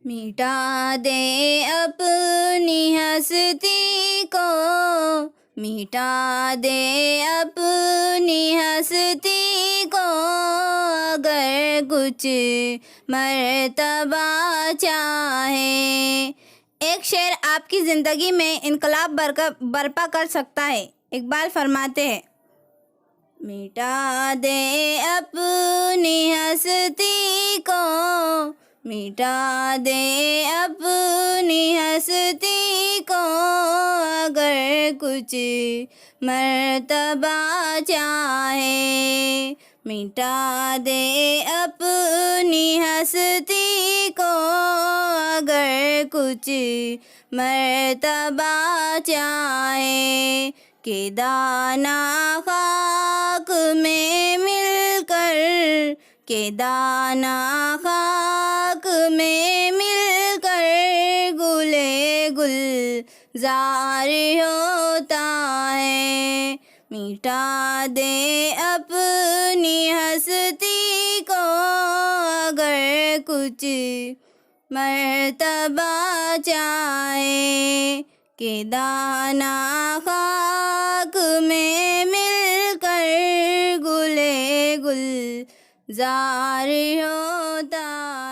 مٹا دے اپنی ہستی کو، مٹا دے اپنی ہستی کو، اگر کچھ مرتبہ چاہے۔ ایک شعر آپ کی زندگی میں انقلاب برپا کر سکتا ہے۔ اقبال فرماتے ہیں، مٹا دے اپنی ہستی کو، مٹا دے اپنی ہستی کو، اگر کچھ مرتبہ چاہے۔ مٹا دے اپنی ہستی کو، اگر کچھ مرتبہ چاہے۔ کہ دانا خاک میں مل کر، کہ دانا خاک میں مل کر، گلے گلزار ہوتا ہے۔ مٹا دے اپنی ہستی کو، اگر کچھ مرتبہ چاہے۔ کہ دانا خاک میں مل کر، گلے گلزار ہوتا